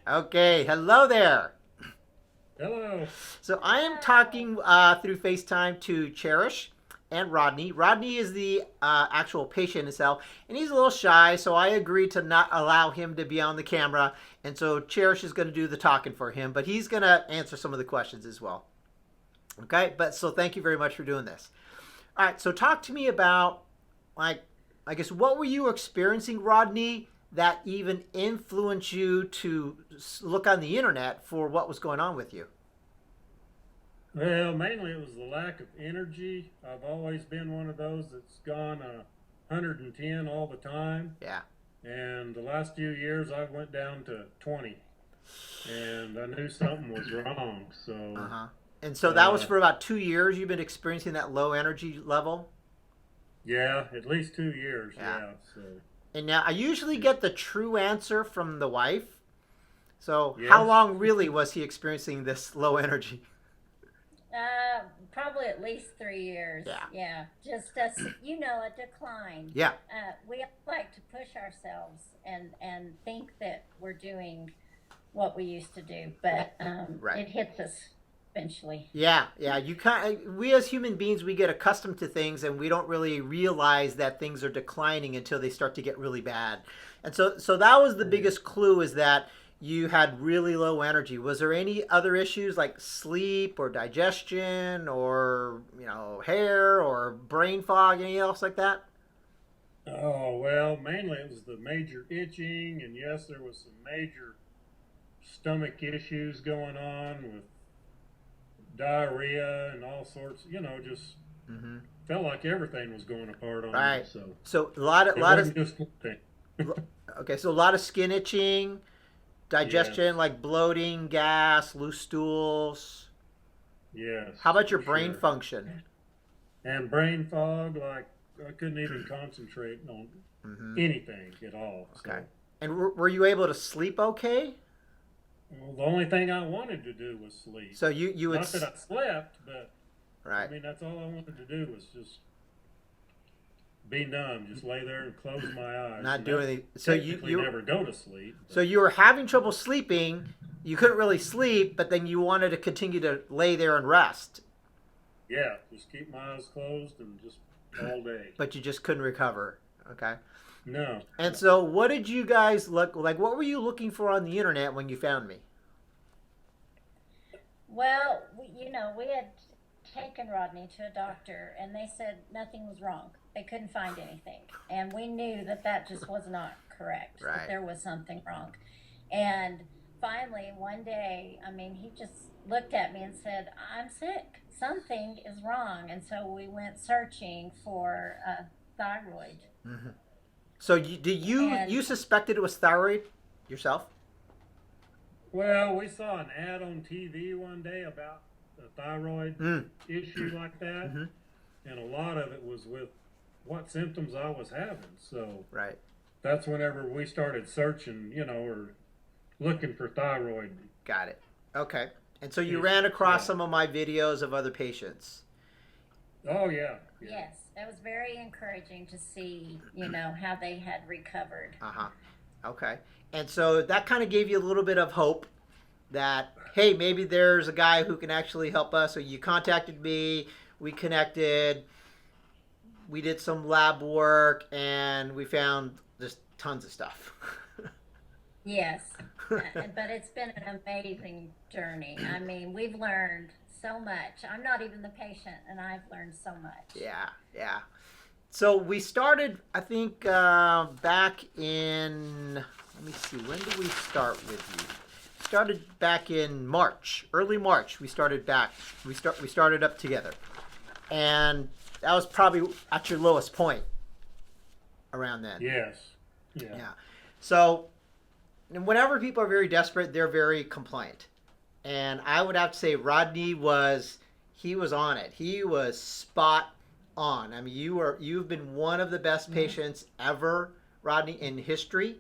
Okay, hello there. Hello. So I am Hello. talking through FaceTime to Cherish and Rodney. Rodney is the actual patient itself, and he's a little shy, so I agreed to not allow him to be on the camera. And so Cherish is going to do the talking for him, but he's going to answer some of the questions as well. Okay, but so thank you very much for doing this. All right, so talk to me about, like, I guess, what were you experiencing, Rodney, that even influenced you to look on the internet for what was going on with you? Well, mainly it was the lack of energy. I've always been one of those that's gone 110 all the time. Yeah. And the last few years I went down to 20. And I knew something was wrong. Uh So, huh. And so that was uh, for about 2 years. You've been experiencing that low energy level. yeah, at least 2 years. Yeah. Yeah. So, And now I usually yeah. get the true answer from the wife. So how Yes. long really was he experiencing this low energy? Probably at least 3 years. Yeah. Yeah, just a decline. Yeah. We like to push ourselves and think that we're doing what we used to do, but Right. it hits us eventually. Yeah, yeah. We as human beings, we get accustomed to things, and we don't really realize that things are declining until they start to get really bad. And so that was the Yeah. biggest clue, is that you had really low energy. Was there any other issues like sleep or digestion or hair or brain fog, anything else like that? Oh, well, mainly it was the major itching. And yes, there was some major stomach issues going on with diarrhea and all sorts. Just Mm-hmm. felt like everything was going apart on me. Right. So So a lot of it lot of wasn't just one thing. okay. So a lot of skin itching, Yes, digestion like bloating, gas, loose stools. yes, How about your for brain sure. function? And brain fog, like I couldn't even concentrate on Mm-hmm. anything at all. Okay. So, And were you able to sleep okay? well, the only thing I wanted to do was sleep. So you would Not that I slept, but I right, mean that's all I wanted to do was just be numb, just lay there and close my eyes. not And do that anything. So technically never go to sleep, so but you were having trouble sleeping. You couldn't really sleep, but then you wanted to continue to lay there and rest, yeah, just keep my eyes closed and just all day. but you just couldn't recover. Okay. No, And no. so, what did you guys look like? What were you looking for on the internet when you found me? Well, we had taken Rodney to a doctor, and they said nothing was wrong. They couldn't find anything, and we knew that that just was not correct. That Right. there was something wrong, and finally one day, I mean, he just looked at me and said, "I'm sick. Something is wrong." And so we went searching for thyroid, Mm-hmm. So did you and suspected it was thyroid yourself? Well, we saw an ad on TV one day about a thyroid Mm. issue like that, Mm-hmm. and a lot of it was with what symptoms I was having. So Right. that's whenever we started searching, or looking for thyroid Got it. Okay. And so you ran issues. across Yeah. some of my videos of other patients. Oh yeah, yeah. yes, that was very encouraging to see, how they had recovered. Uh huh. Okay. And so that kind of gave you a little bit of hope that, hey, maybe there's a guy who can actually help us. So you contacted me, we connected, we did some lab work, and we found just tons of stuff. Yes, but it's been an amazing journey. I mean, we've learned so much. I'm not even the patient, and I've learned so much. Yeah, yeah. So we started, I think, back in. Let me see. When did we start with you? Started back in March, early March. We started back. We started up together, and that was probably at your lowest point around then. Yes, yeah. Yeah. So, and whenever people are very desperate, they're very compliant. And I would have to say Rodney was he was on it. He was spot on. I mean, you've been one of the best patients ever, Rodney, in history.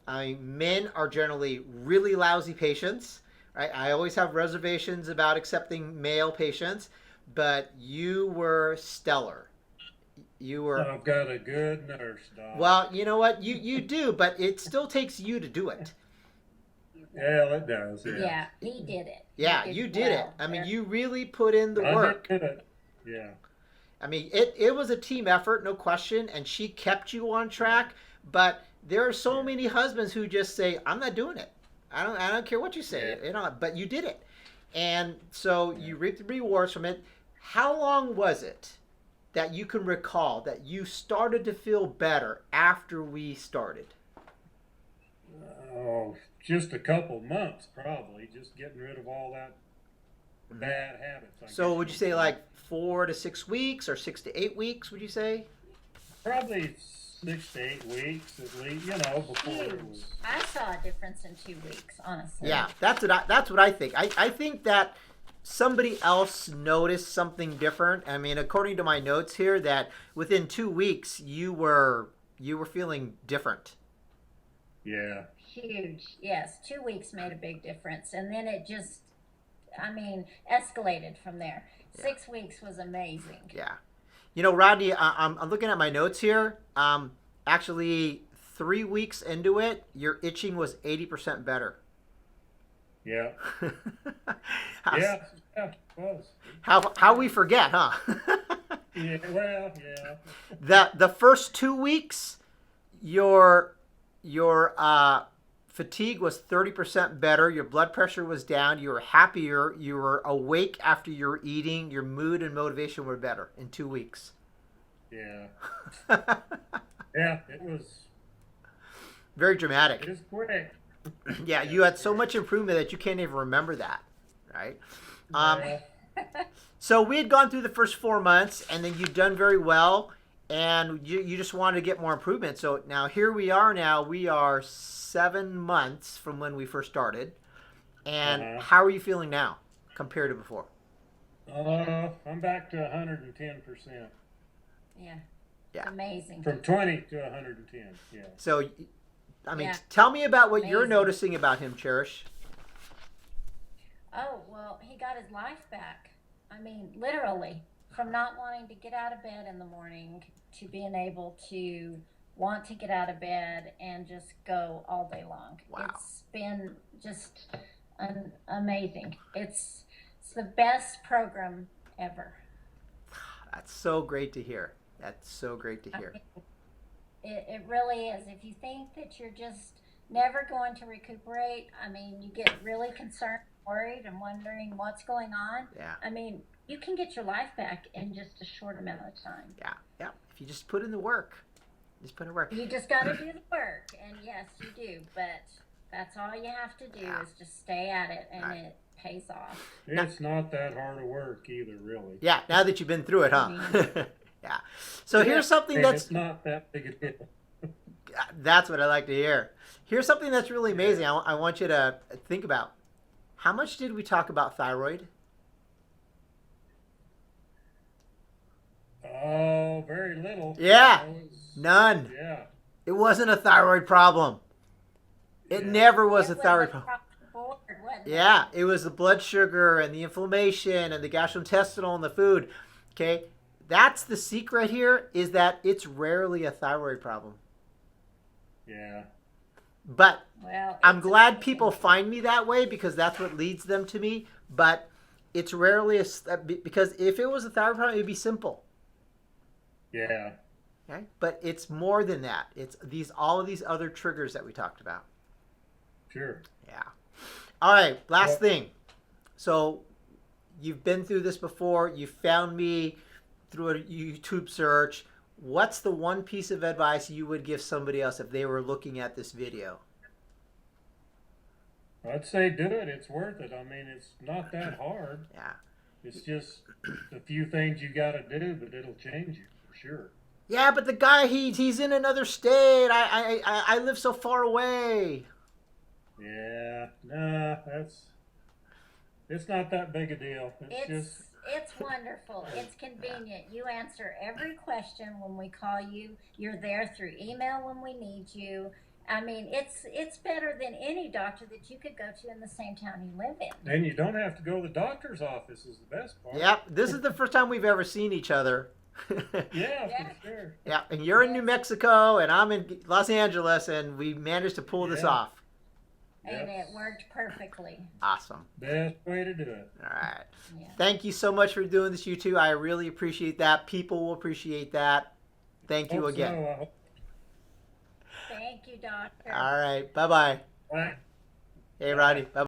I mean, men are generally really lousy patients, right? I always have reservations about accepting male patients, but you were stellar. You were I've got a good nurse, Doc. well, you know what? You do, but it still takes you to do it. Yeah, it does. Yeah. Yeah, he did it. Yeah, He you did it. well. I mean, There- you really put in the I work. did it. Yeah. I mean, it was a team effort, no question, and she kept you on track. But there are so Yeah. many husbands who just say, "I'm not doing it. I don't care what you say." Yeah. You know, but you did it, and so Yeah. you reaped the rewards from it. How long was it that you can recall that you started to feel better after we started? Oh, just a couple months probably. Just getting rid of all that bad habits. I So guess would you you'd say like 4 to 6 weeks or 6 to 8 weeks? Would you say? probably 6 to 8 weeks at least? You know, before it Huge. was. I saw a difference in 2 weeks, honestly. Yeah, that's what I think. I think that somebody else noticed something different. I mean, according to my notes here, that within 2 weeks you were feeling different. Yeah. Huge. Yes, 2 weeks made a big difference. And then it just, escalated from there. Yeah. 6 weeks was amazing. Yeah. You know, Rodney, I'm looking at my notes here. Actually, 3 weeks into it, your itching was 80% better. Yeah. how, Yeah. Yeah. It was. how we forget, huh? Yeah. Well. Yeah. The first 2 weeks, your fatigue was 30% better. Your blood pressure was down. You were happier. You were awake after you were eating. Your mood and motivation were better in 2 weeks. Yeah. Yeah. It was. Very It dramatic. was quick. Yeah, you had so much improvement that you can't even remember that, right? Yeah. So we had gone through the first 4 months, and then you've done very well, and you just wanted to get more improvement. So now here we are. Now we are 7 months from when we first started, and how are you feeling now compared to before? I'm back to 110%. Yeah. Yeah. Amazing. From 20 to 110. Yeah. So, I mean, Yeah. tell me about what you're Amazing. noticing about him, Cherish. Oh, well, he got his life back. I mean, literally, from not wanting to get out of bed in the morning to being able to want to get out of bed and just go all day long. Wow. It's been just amazing. It's the best program ever. That's so great to hear. That's so great to I hear. mean, it really is. If you think that you're just never going to recuperate, I mean, you get really concerned, worried, and wondering what's going on. Yeah. I mean, you can get your life back in just a short amount of time. Yeah. Yeah. If you just put in the work. Just put in the work. You just got to do the work, and yes, you do. But that's all you have to do Yeah. is just stay at it, and Right. it pays off. It's not that hard of work either, really. Yeah, now that you've been through it, huh? Yeah. So here's something And that's it's not that big a deal. that's what I like to hear. Here's something that's really amazing. I want you to think about. How much did we talk about thyroid? Oh, very little. Yeah. You know, it's- None. Yeah. It wasn't a thyroid problem. It Yeah. never was It a thyroid across problem. the board, wasn't it? Yeah, it was the blood sugar and the inflammation and the gastrointestinal and the food. Okay, that's the secret here, is that it's rarely a thyroid problem. Yeah. But Well, I'm it's glad amazing. people find me that way because that's what leads them to me. But it's rarely because if it was a thyroid problem, it'd be simple. Yeah. Okay, but it's more than that. It's all of these other triggers that we talked about. Sure. Yeah. All right, last Well- thing. So you've been through this before. You found me through a YouTube search. What's the one piece of advice you would give somebody else if they were looking at this video? I'd say do it. It's worth it. I mean, it's not that hard. Yeah. It's just a few things you got to do, but it'll change you for sure. Yeah, but the guy he's in another state. I live so far away. Yeah. Nah, it's not that big a deal. It's just It's wonderful. It's convenient. You answer every question when we call you. You're there through email when we need you. I mean, it's better than any doctor that you could go to in the same town you live in. and you don't have to go to the doctor's office is the best part. Yep. This is the first time we've ever seen each other. Yeah, Yeah. for sure. Yeah, and you're in New Mexico and I'm in Los Angeles, and we managed to pull this Yeah. off. and Yep. it worked perfectly. Awesome. Best way to do it. All right. Yeah. Thank you so much for doing this, you two. I really appreciate that. People will appreciate that. Thank you Hope again. so. I hope. Thank you, doctor. All right. Bye bye. Bye. Hey, Rodney. Bye.